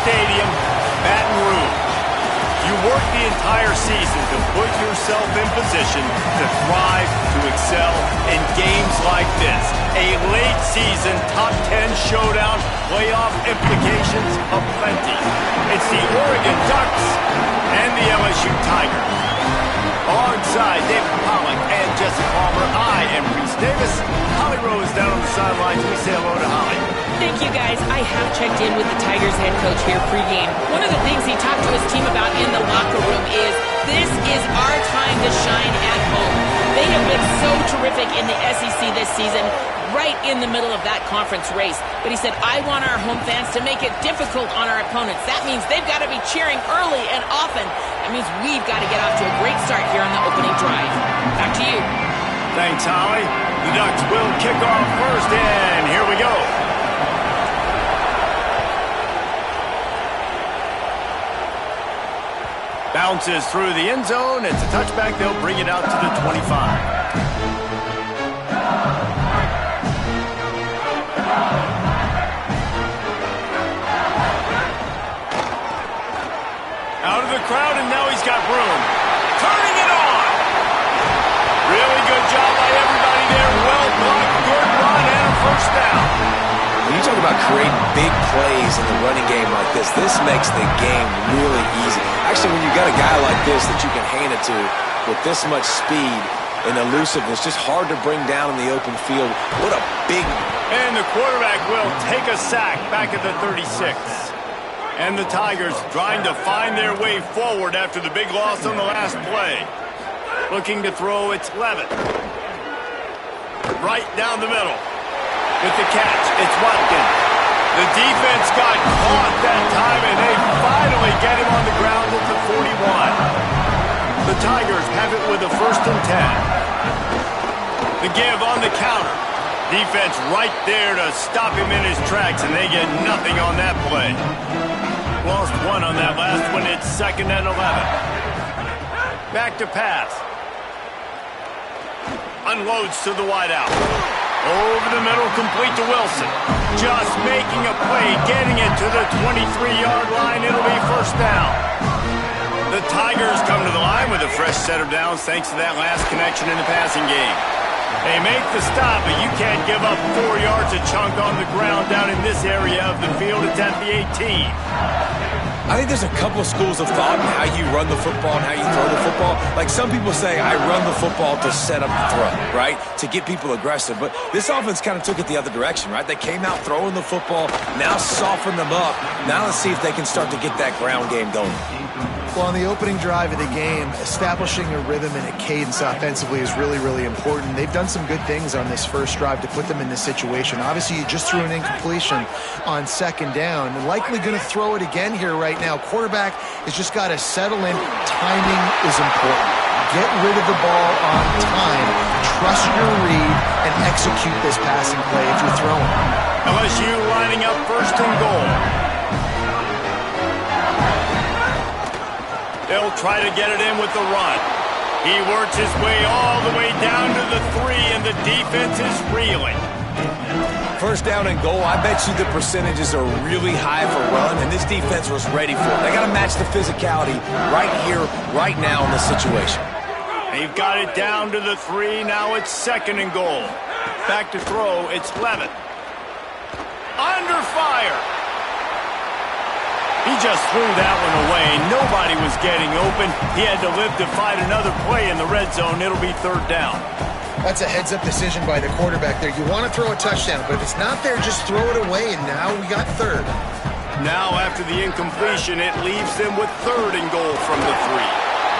Stadium, Baton Rouge. You work the entire season to put yourself in position to thrive, to excel in games like this. A late season top 10 showdown, playoff implications aplenty. It's the Oregon Ducks and the LSU Tigers. Alongside David Pollack and Jesse Palmer, I am Reese Davis. Holly Rose down on the sidelines. We say hello to Holly. Thank you, guys. I have checked in with the Tigers head coach here pregame. One of the things he talked to his team about in the locker room is, this is our time to shine at home. They have been so terrific in the SEC this season, right in the middle of that conference race. But he said, I want our home fans to make it difficult on our opponents. That means they've got to be cheering early and often. That means we've got to get off to a great start here on the opening drive. Back to you. Thanks, Holly. The Ducks will kick off first, and here we go. Bounces through the end zone. It's a touchback. They'll bring it out to the 25. Out of the crowd, and now he's got room. Turning it on. Really good job by everybody there. Well blocked, good run, and a first down. When you talk about creating big plays in the running game like this makes the game really easy. Actually, when you got a guy like this that you can hand it to with this much speed and elusiveness, just hard to bring down in the open field. What a big... And the quarterback will take a sack back at the 36. And the Tigers trying to find their way forward after the big loss on the last play. Looking to throw, it's Levitt. Right down the middle. With the catch, it's Watkins. The defense got caught that time, and they finally get him on the ground at the 41. The Tigers have it with a 1st and 10. The give on the counter. Defense right there to stop him in his tracks, and they get nothing on that play. Lost one on that last one. It's 2nd and 11. Back to pass. Unloads to the wideout. Over the middle, complete to Wilson. Just making a play, getting it to the 23-yard line. It'll be 1st down. The Tigers come to the line with a fresh set of downs thanks to that last connection in the passing game. They make the stop, but you can't give up 4 yards a chunk on the ground down in this area of the field. It's at the 18. I think there's a couple of schools of thought in how you run the football and how you throw the football. Like some people say, I run the football to set up the throw, right? To get people aggressive. But this offense kind of took it the other direction, right? They came out throwing the football, now soften them up. Now let's see if they can start to get that ground game going. Well, on the opening drive of the game, establishing a rhythm and a cadence offensively is really, really important. They've done some good things on this first drive to put them in this situation. Obviously, you just threw an incompletion on 2nd down. Likely going to throw it again here right now. Quarterback has just got to settle in. Timing is important. Get rid of the ball on time. Trust your read and execute this passing play if you're throwing. LSU lining up 1st and goal. They'll try to get it in with the run. He works his way all the way down to the 3, and the defense is reeling. 1st down and goal, I bet you the percentages are really high for run, and this defense was ready for it. They got to match the physicality right here, right now in this situation. They've got it down to the 3. Now it's 2nd and goal. Back to throw, it's Levitt. Under fire. He just threw that one away. Nobody was getting open. He had to live to fight another play in the red zone. It'll be 3rd down. That's a heads-up decision by the quarterback there. You want to throw a touchdown, but if it's not there, just throw it away, and now we got 3rd. Now, after the incompletion, it leaves them with 3rd and goal from the 3.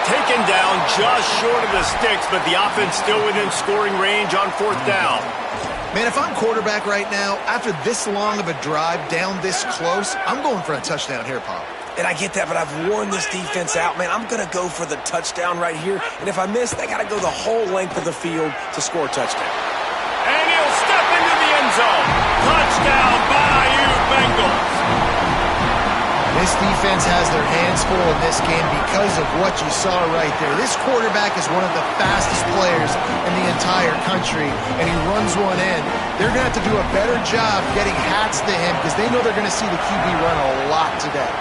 Taken down just short of the sticks, but the offense still within scoring range on 4th down. Man, if I'm quarterback right now, after this long of a drive down this close, I'm going for a touchdown here, Pop. And I get that, but I've worn this defense out, man. I'm going to go for the touchdown right here. And if I miss, they got to go the whole length of the field to score a touchdown. And he'll step into the end zone. Touchdown, Bayou Bengals. This defense has their hands full in this game because of what you saw right there. This quarterback is one of the fastest players in the entire country, and he runs one in. They're going to have to do a better job getting hats to him because they know they're going to see the QB run a lot today.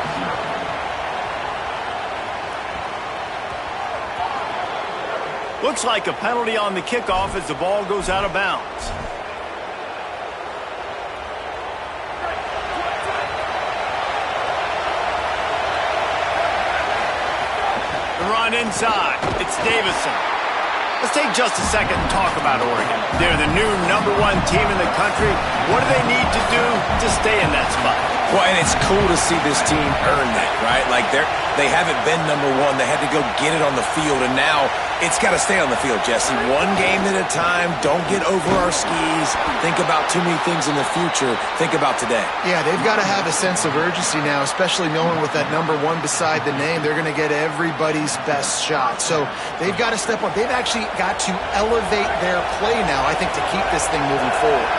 Looks like a penalty on the kickoff as the ball goes out of bounds. The run inside. It's Davison. Let's take just a second and talk about Oregon. They're the new #1 team in the country. What do they need to do to stay in that spot? Well, and it's cool to see this team earn that, right? Like they haven't been #1. They had to go get it on the field, and now it's got to stay on the field, Jesse. One game at a time. Don't get over our skis. Think about too many things in the future. Think about today. Yeah, they've got to have a sense of urgency now, especially knowing with that #1 beside the name, they're going to get everybody's best shot. So they've got to step up. They've actually got to elevate their play now, I think, to keep this thing moving forward.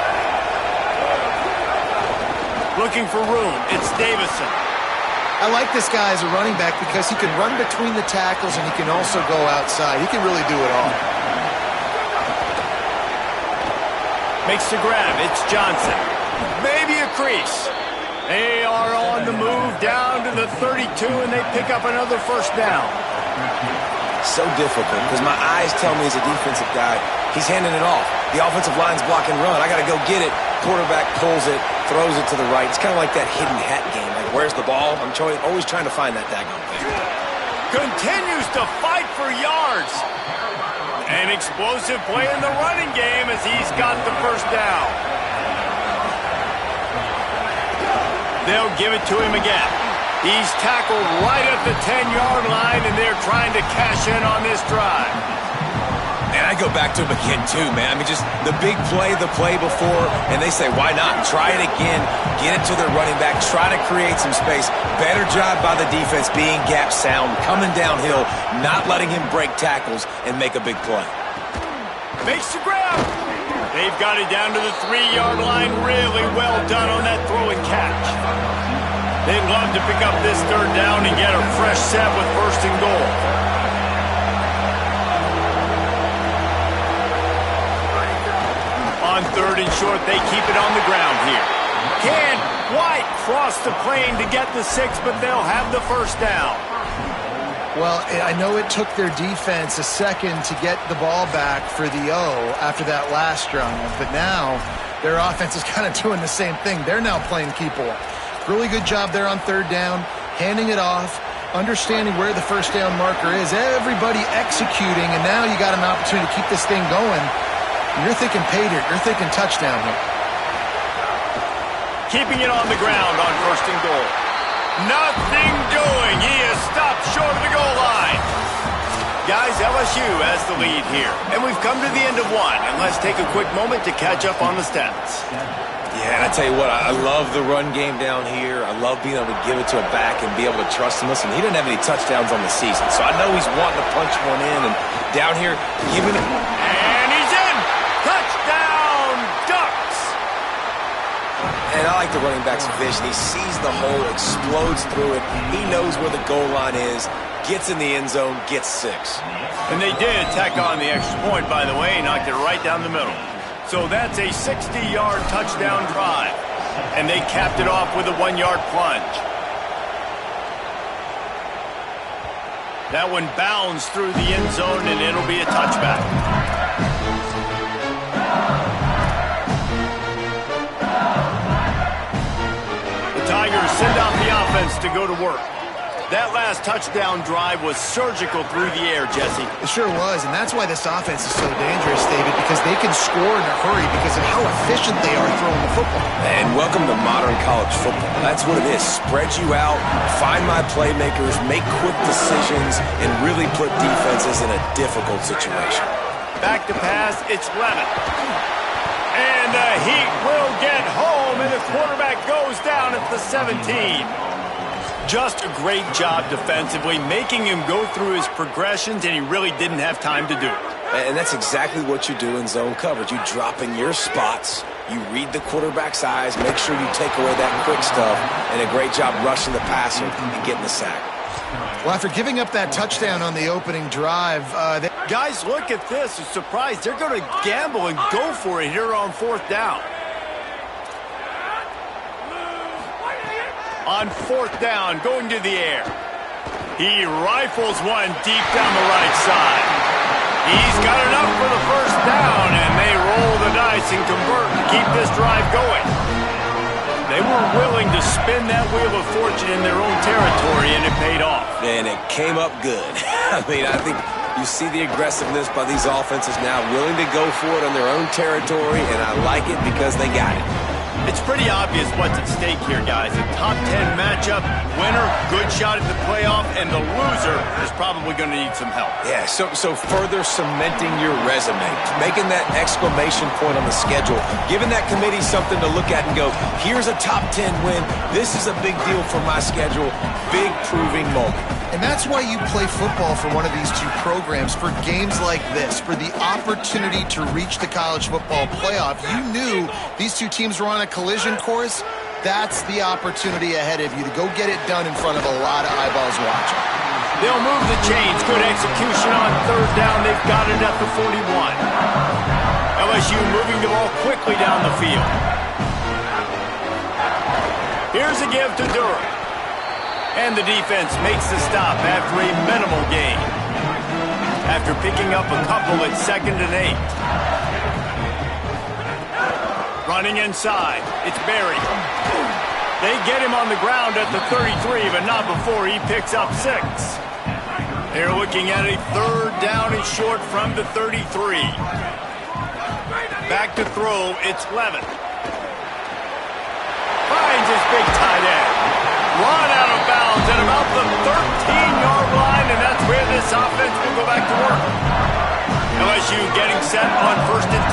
Looking for room. It's Davison. I like this guy as a running back because he can run between the tackles and he can also go outside. He can really do it all. Makes the grab. It's Johnson. Maybe a crease. They are on the move down to the 32, and they pick up another first down. So difficult because my eyes tell me as a defensive guy, he's handing it off. The offensive line's blocking run. I got to go get it. Quarterback pulls it, throws it to the right. It's kind of like that hidden hat game. Like, where's the ball? I'm always trying to find that daggone thing. Continues to fight for yards. An explosive play in the running game as he's got the first down. They'll give it to him again. He's tackled right at the 10-yard line, and they're trying to cash in on this drive. And I go back to him again, too, man. I mean, just the big play, the play before, and they say, why not? Try it again. Get it to their running back. Try to create some space. Better job by the defense being gap sound, coming downhill, not letting him break tackles and make a big play. Makes the grab. They've got it down to the 3-yard line. Really well done on that throw and catch. They'd love to pick up this third down and get a fresh set with first and goal. On third and short, they keep it on the ground here. Can White cross the plane to get the 6, but they'll have the first down. Well, I know it took their defense a second to get the ball back for the O after that last drive, but now their offense is kind of doing the same thing. They're now playing keep ball. Really good job there on third down, handing it off, understanding where the first down marker is, everybody executing, and now you got an opportunity to keep this thing going. You're thinking pay dirt. You're thinking touchdown here. Keeping it on the ground on first and goal. Nothing doing. He is stopped short of the goal line. Guys, LSU has the lead here. And we've come to the end of one. And let's take a quick moment to catch up on the stats. Yeah, and I tell you what, I love the run game down here. I love being able to give it to a back and be able to trust him. Listen, he didn't have any touchdowns on the season, so I know he's wanting to punch one in. And down here, giving it... And he's in! Touchdown, Ducks! And I like the running back's vision. He sees the hole, explodes through it. He knows where the goal line is, gets in the end zone, gets 6. And they did tack on the extra point, by the way. He knocked it right down the middle. So that's a 60-yard touchdown drive. And they capped it off with a 1-yard plunge. That one bounds through the end zone, and it'll be a touchback. The Tigers send out the offense to go to work. That last touchdown drive was surgical through the air, Jesse. It sure was, and that's why this offense is so dangerous, David, because they can score in a hurry because of how efficient they are throwing the football. And welcome to modern college football. That's what it is. Spread you out, find my playmakers, make quick decisions, and really put defenses in a difficult situation. Back to pass, it's Levin. And the Heat will get home, and the quarterback goes down at the 17. Just a great job defensively, making him go through his progressions, and he really didn't have time to do it. And that's exactly what you do in zone coverage. You drop in your spots, you read the quarterback's eyes, make sure you take away that quick stuff, and a great job rushing the passer and getting the sack. Well, after giving up that touchdown on the opening drive, guys, look at this. I'm surprised. They're going to gamble and go for it here on 4th down. On 4th down, going to the air. He rifles one deep down the right side. He's got enough for the 1st down, and they roll the dice and convert to keep this drive going. They were willing to spin that wheel of fortune in their own territory, and it paid off. And it came up good. I mean, I think you see the aggressiveness by these offenses now, willing to go for it on their own territory, and I like it because they got it. It's pretty obvious what's at stake here, guys. A top 10 matchup, winner, good shot at the playoff, and the loser is probably going to need some help. Yeah, so further cementing your resume, making that exclamation point on the schedule, giving that committee something to look at and go, here's a top 10 win. This is a big deal for my schedule. Big proving moment. And that's why you play football for one of these two programs, for games like this, for the opportunity to reach the college football playoff. You knew these two teams were on a collision course. That's the opportunity ahead of you to go get it done in front of a lot of eyeballs watching. They'll move the chains. Good execution on 3rd down. They've got it at the 41. LSU moving the ball quickly down the field. Here's a give to Durham. And the defense makes the stop after a minimal gain. After picking up a couple at 2nd and 8. Running inside. It's Berry. They get him on the ground at the 33, but not before he picks up 6. They're looking at a 3rd down and short from the 33. Back to throw. It's Levin. Finds his big tight end. Run out of bounds at about the 13-yard line, and that's where this offense will go back to work. LSU getting set on 1st and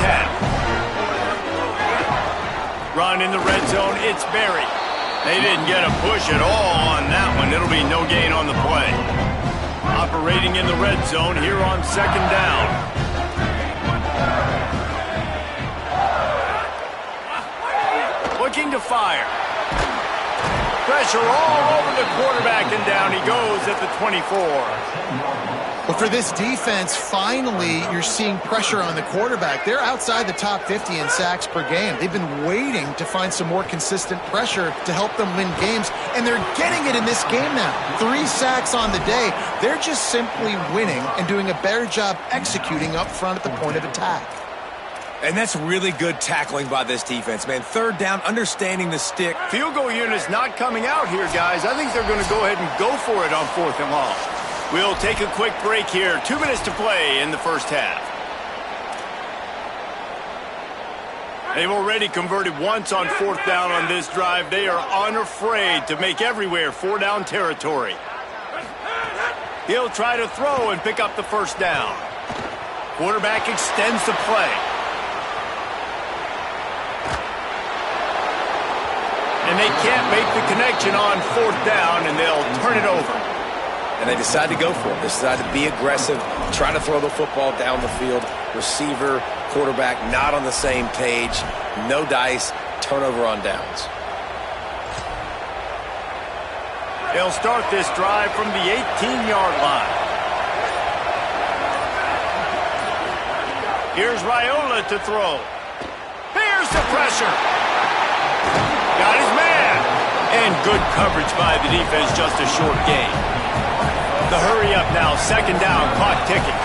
10. Run in the red zone, it's Berry. They didn't get a push at all on that one. It'll be no gain on the play. Operating in the red zone here on 2nd down. Looking to fire. Pressure all over the quarterback, and down he goes at the 24. Well, for this defense, finally, you're seeing pressure on the quarterback. They're outside the top 50 in sacks per game. They've been waiting to find some more consistent pressure to help them win games, and they're getting it in this game now. 3 sacks on the day. They're just simply winning and doing a better job executing up front at the point of attack. And that's really good tackling by this defense, man. 3rd down, understanding the stick. Field goal unit's not coming out here, guys. I think they're going to go ahead and go for it on 4th and long. We'll take a quick break here. 2 minutes to play in the 1st half. They've already converted once on 4th down on this drive. They are unafraid to make everywhere 4-down territory. He'll try to throw and pick up the 1st down. Quarterback extends the play. And they can't make the connection on 4th down, and they'll turn it over. And they decide to go for it. They decide to be aggressive, try to throw the football down the field. Receiver, quarterback not on the same page. No dice, turnover on downs. They'll start this drive from the 18-yard line. Here's Raiola to throw. Here's the pressure. Got his man. And good coverage by the defense, just a short gain. The hurry up now, 2nd down, clock ticking.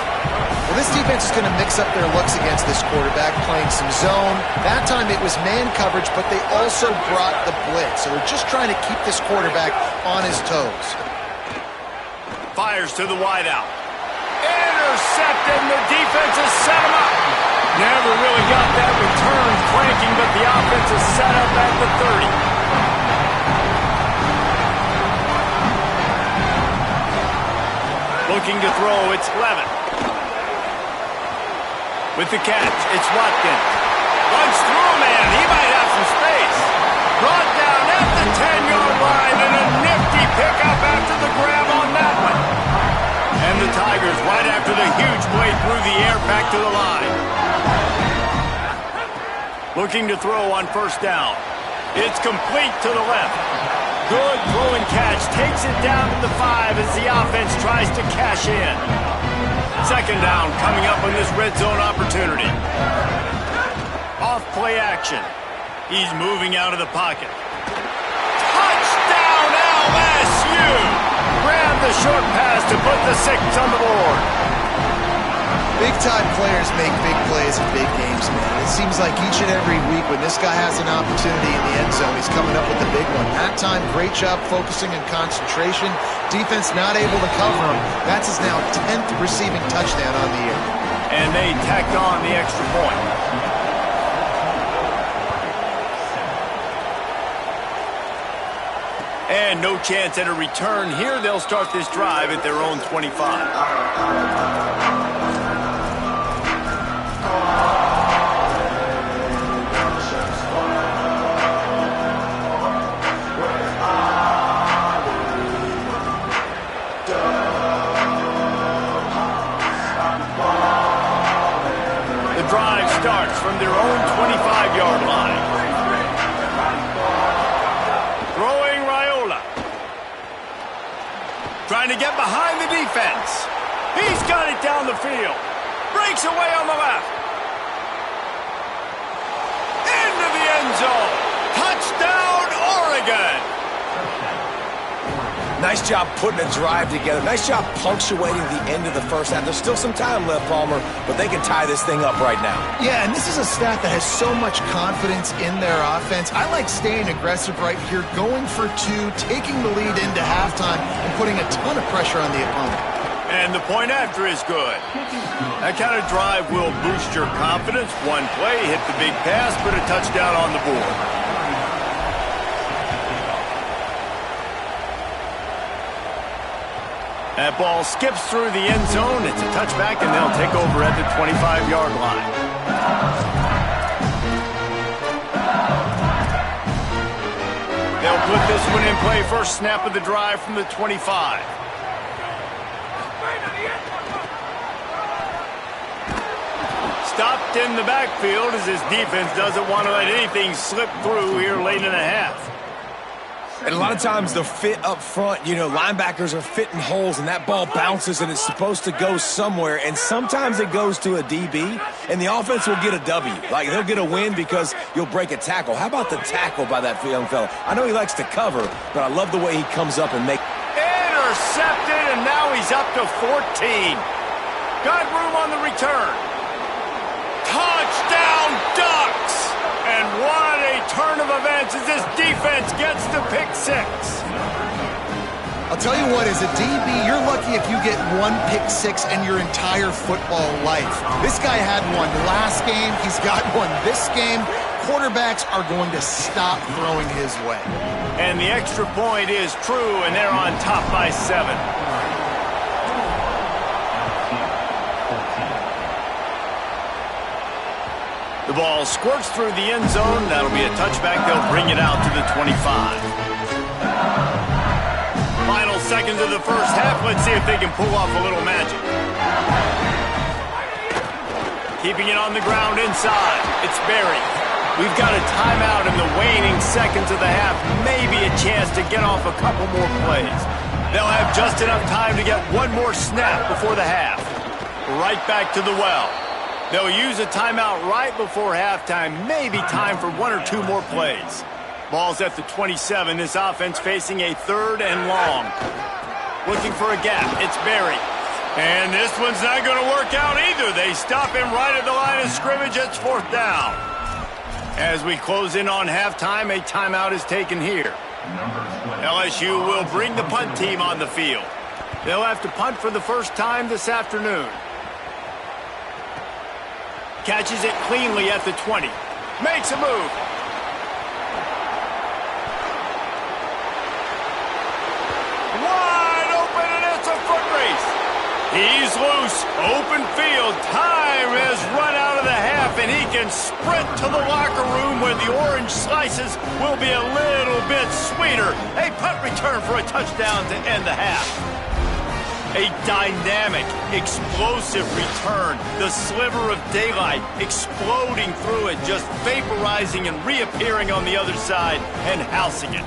Well, this defense is going to mix up their looks against this quarterback, playing some zone. That time it was man coverage, but they also brought the blitz. So they're just trying to keep this quarterback on his toes. Fires to the wideout. Intercepted, and the defense has set him up. Never really got that return cranking, but the offense is set up at the 30. Looking to throw, it's Levin. With the catch, it's Watkins. Runs through a man, he might have some space. Brought down at the 10-yard line, and a nifty pickup after the grab on that one. And the Tigers, right after the huge play through the air, back to the line. Looking to throw on 1st down. It's complete to the left. Good throw and catch. Takes it down to the 5 as the offense tries to cash in. Second down coming up on this red zone opportunity. Off play action. He's moving out of the pocket. Touchdown LSU! Grab the short pass to put the 6 on the board. Big-time players make big plays in big games, man. It seems like each and every week when this guy has an opportunity in the end zone, he's coming up with the big one. That time, great job focusing and concentration. Defense not able to cover him. That's his now 10th receiving touchdown on the year. And they tacked on the extra point. And no chance at a return here. They'll start this drive at their own 25. The drive starts from their own 25-yard line. Throwing Raiola. Trying to get behind the defense. He's got it down the field. Breaks away on the left. Into the end zone. Touchdown, Oregon. Nice job putting a drive together. Nice job punctuating the end of the first half. There's still some time left, Palmer, but they can tie this thing up right now. Yeah, and this is a staff that has so much confidence in their offense. I like staying aggressive right here, going for 2, taking the lead into halftime, and putting a ton of pressure on the opponent. And the point after is good. That kind of drive will boost your confidence. One play, hit the big pass, put a touchdown on the board. That ball skips through the end zone. It's a touchback, and they'll take over at the 25-yard line. They'll put this one in play. First snap of the drive from the 25. Stopped in the backfield as his defense doesn't want to let anything slip through here late in the half. And a lot of times the fit up front, you know, linebackers are fitting holes and that ball bounces and it's supposed to go somewhere. And sometimes it goes to a DB and the offense will get a W. Like they'll get a win because you'll break a tackle. How about the tackle by that young fella? I know he likes to cover, but I love the way he comes up and makes. Intercepted, and now he's up to 14. Got room on the return. Touchdown Ducks! And what a turn of events as this defense gets the pick 6. I'll tell you what, as a DB, you're lucky if you get 1 pick 6 in your entire football life. This guy had one last game. He's got one this game. Quarterbacks are going to stop throwing his way. And the extra point is true, and they're on top by 7. The ball squirts through the end zone. That'll be a touchback. They'll bring it out to the 25. Final seconds of the first half. Let's see if they can pull off a little magic. Keeping it on the ground inside. It's Berry. We've got a timeout in the waning seconds of the half. Maybe a chance to get off a couple more plays. They'll have just enough time to get one more snap before the half. Right back to the well. They'll use a timeout right before halftime. Maybe time for 1 or 2 more plays. Ball's at the 27. This offense facing a 3rd and long. Looking for a gap. It's Berry. And this one's not going to work out either. They stop him right at the line of scrimmage. It's 4th down. As we close in on halftime, a timeout is taken here. LSU will bring the punt team on the field. They'll have to punt for the first time this afternoon. Catches it cleanly at the 20. Makes a move. Wide open, and it's a foot race. He's loose. Open field. Time has run out of the half, and he can sprint to the locker room where the orange slices will be a little bit sweeter. A punt return for a touchdown to end the half. A dynamic, explosive return. The sliver of daylight exploding through it, just vaporizing and reappearing on the other side and housing it.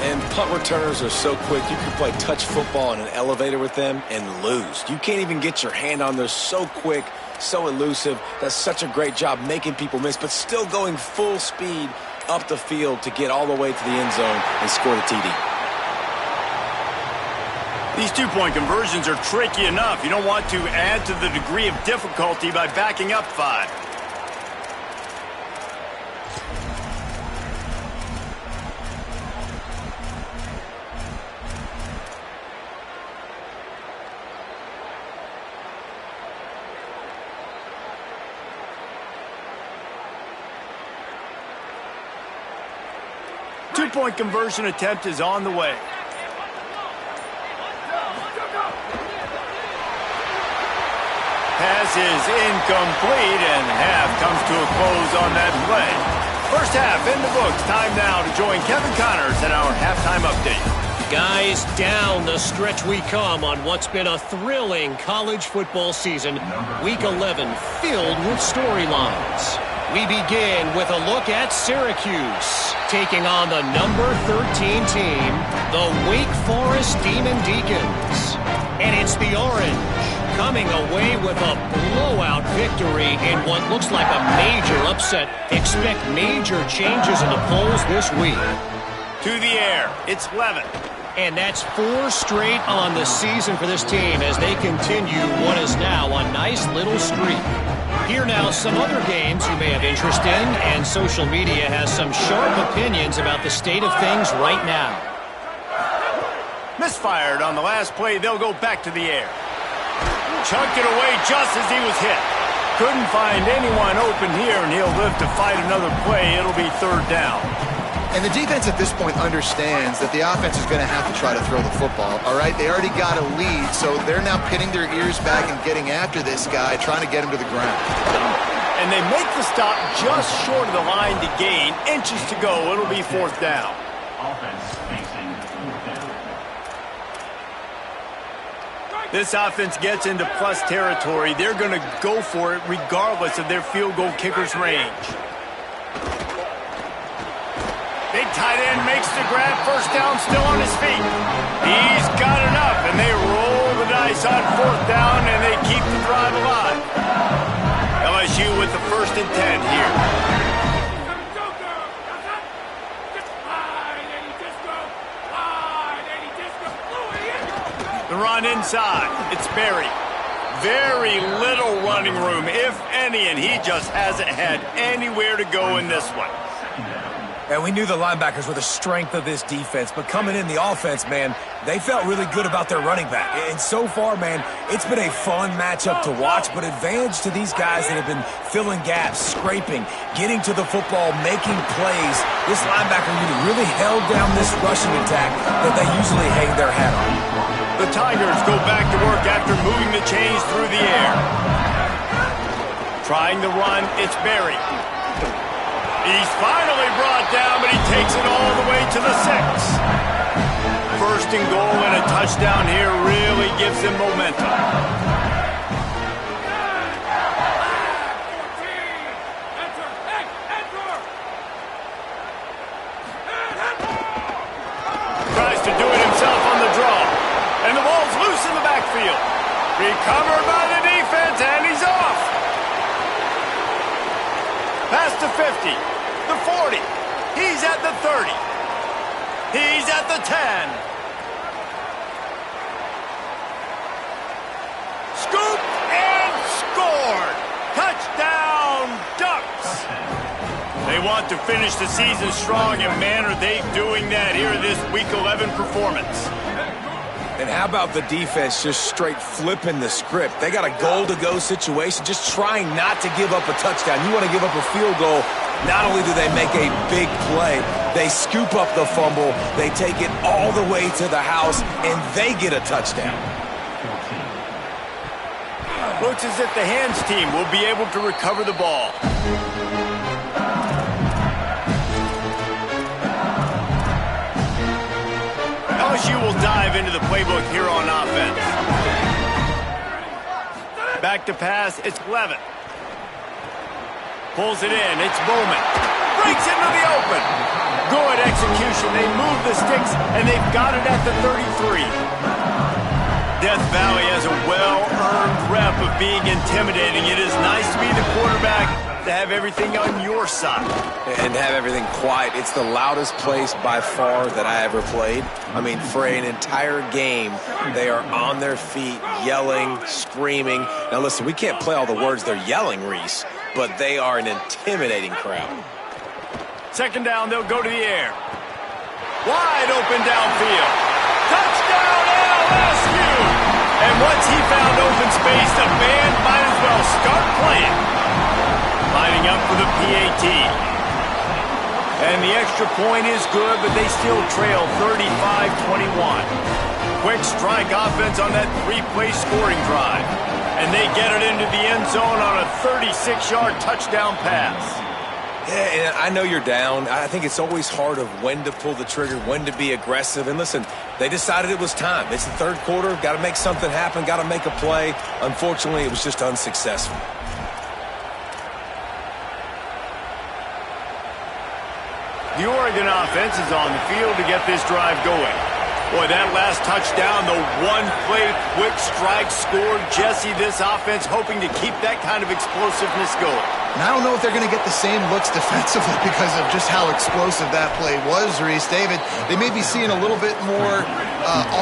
And punt returners are so quick, you can play touch football in an elevator with them and lose. You can't even get your hand on them. So quick, so elusive. Does such a great job making people miss, but still going full speed up the field to get all the way to the end zone and score the TD. These two-point conversions are tricky enough. You don't want to add to the degree of difficulty by backing up 5. Two-point conversion attempt is on the way. Pass is incomplete, and half comes to a close on that play. First half in the books. Time now to join Kevin Connors in our halftime update. Guys, down the stretch we come on what's been a thrilling college football season. Week 11 filled with storylines. We begin with a look at Syracuse, taking on the number 13 team, the Wake Forest Demon Deacons. And it's the Orange coming away with a blowout victory in what looks like a major upset. Expect major changes in the polls this week. To the air, it's Levin. And that's 4 straight on the season for this team as they continue what is now a nice little streak. Here now some other games you may have interest in, and social media has some sharp opinions about the state of things right now. Misfired on the last play. They'll go back to the air. Chucked it away just as he was hit. Couldn't find anyone open here, and he'll live to fight another play. It'll be 3rd down. And the defense at this point understands that the offense is going to have to try to throw the football, all right? They already got a lead, so they're now pinning their ears back and getting after this guy, trying to get him to the ground. And they make the stop just short of the line to gain. Inches to go. It'll be 4th down. This offense gets into plus territory. They're going to go for it regardless of their field goal kicker's range. Big tight end makes the grab. First down, still on his feet. He's got enough, and they roll the dice on 4th down, and they keep the drive alive. LSU with the 1st and 10 here. The run inside. It's Berry. Very little running room, if any, and he just hasn't had anywhere to go in this one. And we knew the linebackers were the strength of this defense, but coming in the offense, man, they felt really good about their running back. And so far, man, it's been a fun matchup to watch, but advantage to these guys that have been filling gaps, scraping, getting to the football, making plays. This linebacker unit really held down this rushing attack that they usually hang their hat on. The Tigers go back to work after moving the chains through the air. Trying to run, it's Berry. He's finally brought down, but he takes it all the way to the 6. 1st and goal and a touchdown here really gives him momentum. Tries to do it himself on the draw. And the ball's loose in the backfield. Recovered by the defense, and he's off. Past the 50. The 40. He's at the 30. He's at the 10. Scooped and scored. Touchdown, Ducks. They want to finish the season strong, and man, are they doing that here in this Week 11 performance. And how about the defense just straight flipping the script? They got a goal-to-go situation, just trying not to give up a touchdown. You want to give up a field goal. Not only do they make a big play, they scoop up the fumble, they take it all the way to the house, and they get a touchdown. Looks as if the hands team will be able to recover the ball. LSU LSU will dive into the playbook here on offense. Back to pass, it's Levin. Pulls it in, it's Bowman. Breaks into the open. Good execution. They move the sticks, and they've got it at the 33. Death Valley has a well-earned rep of being intimidating. It is nice to be the quarterback, to have everything on your side. And to have everything quiet. It's the loudest place by far that I ever played. I mean, for an entire game, they are on their feet, yelling, screaming. Now listen, we can't play all the words they're yelling, Reese, but they are an intimidating crowd. Second down, they'll go to the air. Wide open downfield. Touchdown, LSU! And once he found open space, the band might as well start playing. Lining up for the PAT. And the extra point is good, but they still trail 35-21. Quick strike offense on that three-play scoring drive. And they get it into the end zone on a 36-yard touchdown pass. Yeah, and I know you're down. I think it's always hard of when to pull the trigger, when to be aggressive. And listen, they decided it was time. It's the third quarter. Got to make something happen. Got to make a play. Unfortunately, it was just unsuccessful. The Oregon offense is on the field to get this drive going. Boy, that last touchdown, the one-play quick strike scored. Jesse, this offense hoping to keep that kind of explosiveness going. And I don't know if they're going to get the same looks defensively because of just how explosive that play was, Reese. David, they may be seeing a little bit more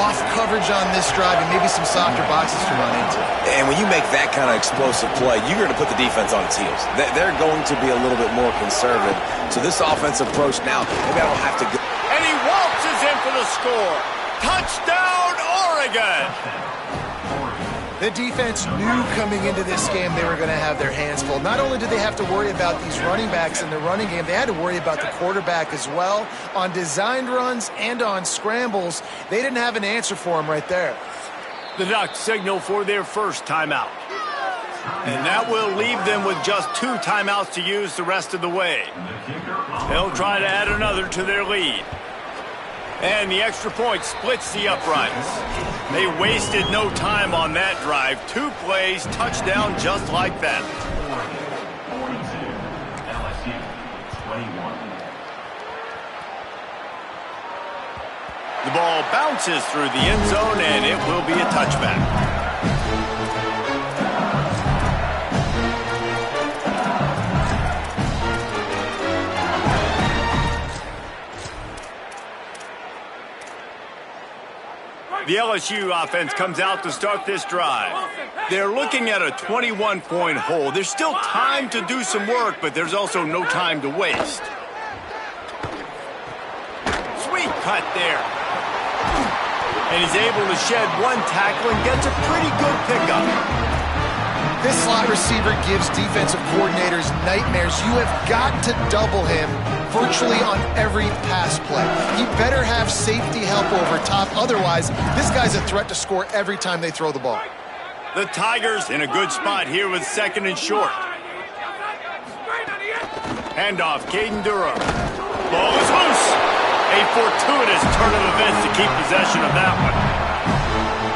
off coverage on this drive and maybe some softer boxes to run into. And when you make that kind of explosive play, you're going to put the defense on its heels. They're going to be a little bit more conservative. So this offensive approach now, maybe I don't have to go. And he waltzes in for the score. Touchdown, Oregon! The defense knew coming into this game they were going to have their hands full. Not only did they have to worry about these running backs in the running game, they had to worry about the quarterback as well. On designed runs and on scrambles, they didn't have an answer for him right there. The Ducks signal for their first timeout. And that will leave them with just 2 timeouts to use the rest of the way. They'll try to add another to their lead. And the extra point splits the uprights. They wasted no time on that drive. 2 plays, touchdown just like that. The ball bounces through the end zone, and it will be a touchback. The LSU offense comes out to start this drive. They're looking at a 21-point hole. There's still time to do some work, but there's also no time to waste. Sweet cut there. And he's able to shed 1 tackle and gets a pretty good pickup. This slot receiver gives defensive coordinators nightmares. You have got to double him virtually on every pass play. He better have safety help over top. Otherwise, this guy's a threat to score every time they throw the ball. The Tigers in a good spot here with 2nd and short. Handoff, Caden Durham. Ball is loose. A fortuitous turn of events to keep possession of that one.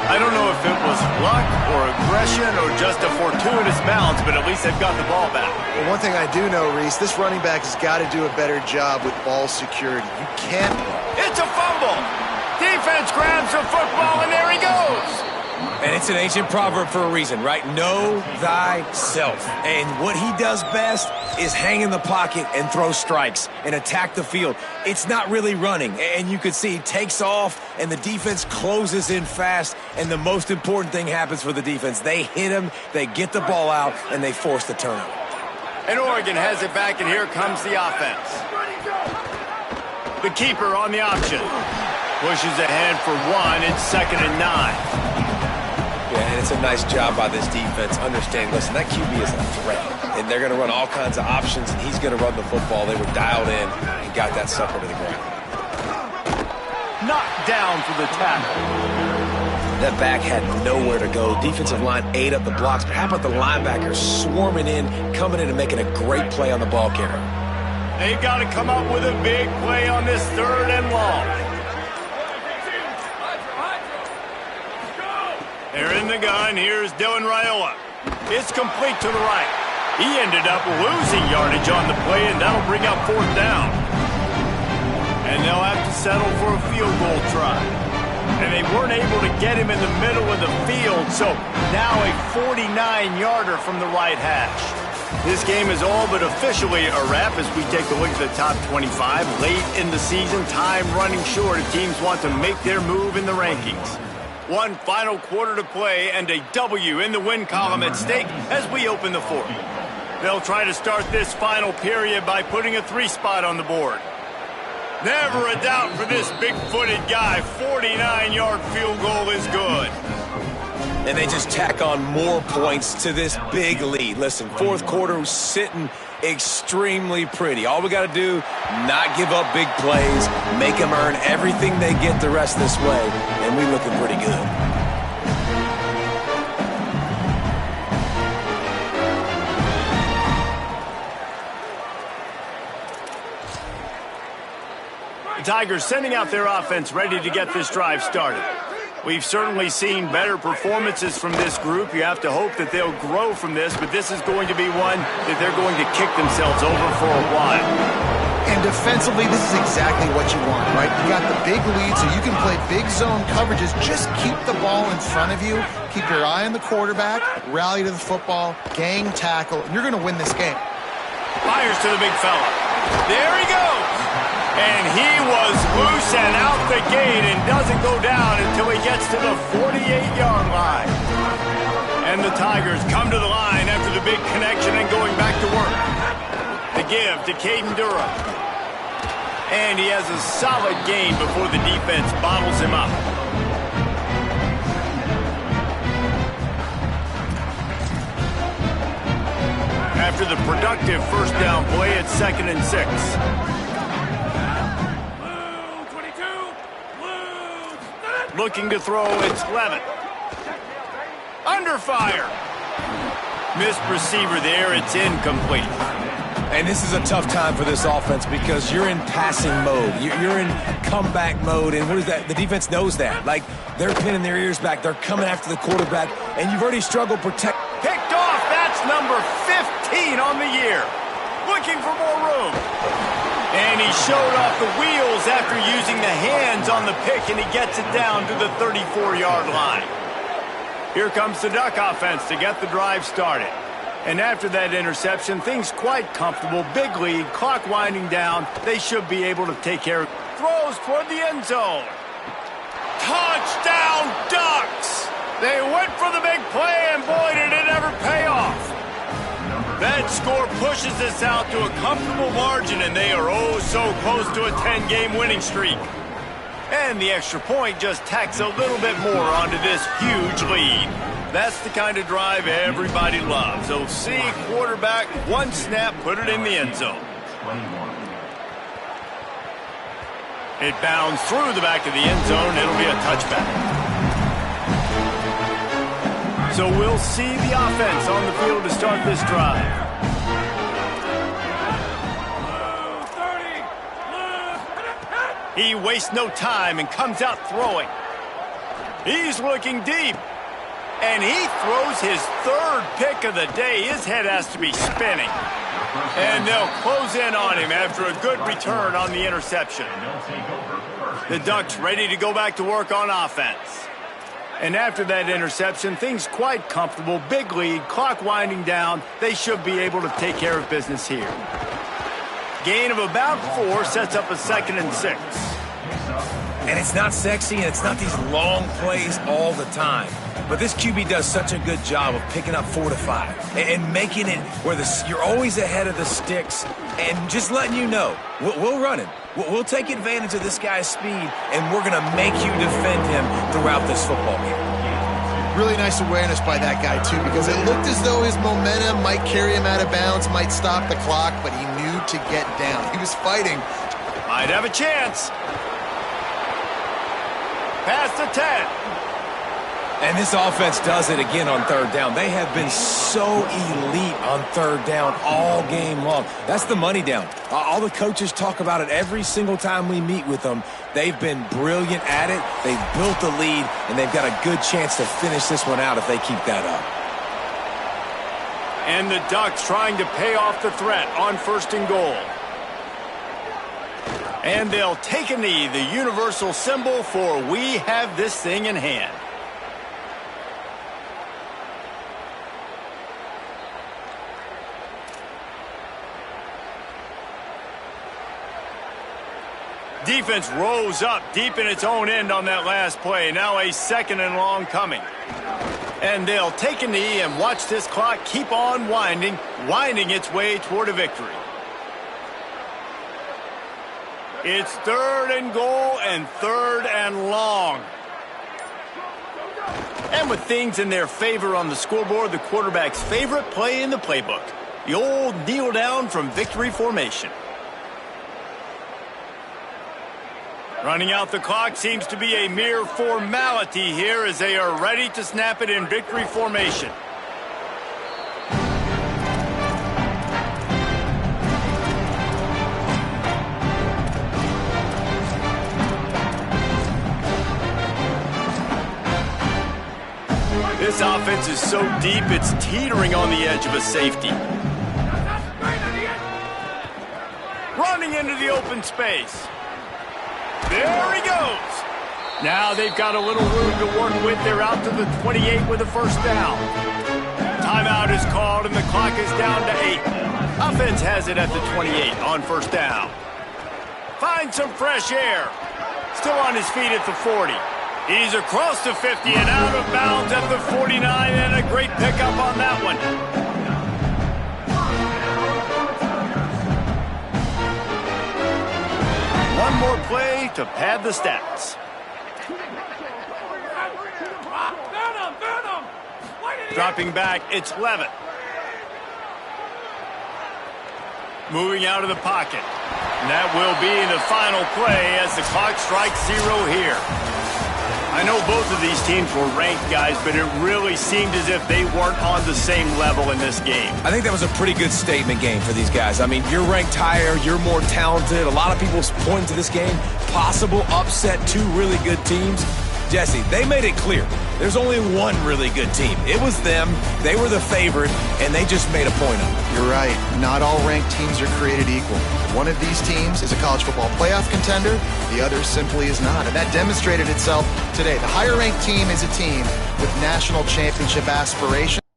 I don't know if it was luck or aggression or just a fortuitous bounce, but at least they've got the ball back. Well, one thing I do know, Reese, this running back has got to do a better job with ball security. You can't. It's a fumble. Defense grabs the football, and there he goes. And it's an ancient proverb for a reason, right? Know thyself. And what he does best is hang in the pocket and throw strikes and attack the field. It's not really running. And you can see he takes off, and the defense closes in fast. And the most important thing happens for the defense. They hit him, they get the ball out, and they force the turnover. And Oregon has it back, and here comes the offense. The keeper on the option. Pushes ahead for 1. It's 2nd and 9. Yeah, and it's a nice job by this defense. Understand, listen, that QB is a threat. And they're going to run all kinds of options, and he's going to run the football. They were dialed in and got that sucker to the ground. Knocked down for the tackle. That back had nowhere to go. Defensive line ate up the blocks. But how about the linebackers swarming in, coming in and making a great play on the ball carrier? They've got to come up with a big play on this 3rd and long. They're in the gun. Here's Dylan Raiola. It's complete to the right. He ended up losing yardage on the play, and that'll bring up 4th down. And they'll have to settle for a field goal try. And they weren't able to get him in the middle of the field, so now a 49-yarder from the right hash. This game is all but officially a wrap as we take a look at the top 25. Late in the season, time running short as teams want to make their move in the rankings. One final quarter to play and a W in the win column at stake as we open the 4th. They'll try to start this final period by putting a 3 spot on the board. Never a doubt for this big-footed guy. 49-yard field goal is good. And they just tack on more points to this big lead. Listen, 4th quarter was sitting extremely pretty. All we got to do, not give up big plays, make them earn everything they get the rest of this way, and we looking pretty good. The Tigers sending out their offense ready to get this drive started. We've certainly seen better performances from this group. You have to hope that they'll grow from this, but this is going to be one that they're going to kick themselves over for a while. And defensively, this is exactly what you want, right? You got the big lead, so you can play big zone coverages. Just keep the ball in front of you. Keep your eye on the quarterback, rally to the football, gang tackle, and you're going to win this game. Fires to the big fella. There he goes. And he was loose and out the gate and doesn't go down until he gets to the 48-yard line. And the Tigers come to the line after the big connection and going back to work. The give to Caden Durham. And he has a solid gain before the defense bottles him up. After the productive 1st down play, it's 2nd and 6. Looking to throw, it's Levitt. Under fire. Missed receiver there, it's incomplete. And this is a tough time for this offense because you're in passing mode. You're in comeback mode, and what is that? The defense knows that. Like, they're pinning their ears back. They're coming after the quarterback, and you've already struggled protect. Picked off, that's number 15 on the year. Looking for more room. And he showed off the wheels after using the hands on the pick, and he gets it down to the 34-yard line. Here comes the Duck offense to get the drive started. And after that interception, things quite comfortable. Big lead, clock winding down. They should be able to take care of it. Throws toward the end zone. Touchdown, Ducks! They went for the big play, and boy, did it ever pay off. That score pushes us out to a comfortable margin, and they are oh so close to a 10-game winning streak. And the extra point just tacks a little bit more onto this huge lead. That's the kind of drive everybody loves. So see quarterback, one snap, put it in the end zone. It bounds through the back of the end zone. It'll be a touchback. So we'll see the offense on the field to start this drive. He wastes no time and comes out throwing. He's looking deep. And he throws his 3rd pick of the day. His head has to be spinning. And they'll close in on him after a good return on the interception. The Ducks ready to go back to work on offense. And after that interception, things quite comfortable. Big lead, clock winding down. They should be able to take care of business here. Gain of about 4 sets up a 2nd and 6. And it's not sexy, and it's not these long plays all the time. But this QB does such a good job of picking up 4 to 5 and making it where you're always ahead of the sticks and just letting you know, we'll run him. We'll take advantage of this guy's speed, and we're going to make you defend him throughout this football game. Really nice awareness by that guy, too, because it looked as though his momentum might carry him out of bounds, might stop the clock, but he knew to get down. He was fighting. Might have a chance. Past the 10. And this offense does it again on third down. They have been so elite on third down all game long. That's the money down. All the coaches talk about it every single time we meet with them. They've been brilliant at it. They've built the lead, and they've got a good chance to finish this one out if they keep that up. And the Ducks trying to pay off the threat on 1st and goal. And they'll take a knee, the universal symbol for we have this thing in hand. Defense rose up deep in its own end on that last play. Now a 2nd and long coming. And they'll take a knee and watch this clock keep on winding its way toward a victory. It's 3rd and goal and 3rd and long. And with things in their favor on the scoreboard, the quarterback's favorite play in the playbook. The old kneel down from victory formation. Running out the clock seems to be a mere formality here as they are ready to snap it in victory formation. This offense is so deep, it's teetering on the edge of a safety. Running into the open space. There he goes. Now they've got a little room to work with. They're out to the 28 with a 1st down. Timeout is called, and the clock is down to 8. Offense has it at the 28 on 1st down. Find some fresh air. Still on his feet at the 40. He's across the 50 and out of bounds at the 49, and a great pickup on that one. One more play to pad the stats. Dropping back, it's Levitt. Moving out of the pocket. And that will be the final play as the clock strikes 0 here. I know both of these teams were ranked, guys, but it really seemed as if they weren't on the same level in this game. I think that was a pretty good statement game for these guys. I mean, you're ranked higher, you're more talented. A lot of people point to this game, possible upset, 2 really good teams. Jesse, they made it clear. There's only one really good team. It was them. They were the favorite, and they just made a point of it. You're right. Not all ranked teams are created equal. One of these teams is a college football playoff contender. The other simply is not. And that demonstrated itself today. The higher ranked team is a team with national championship aspirations.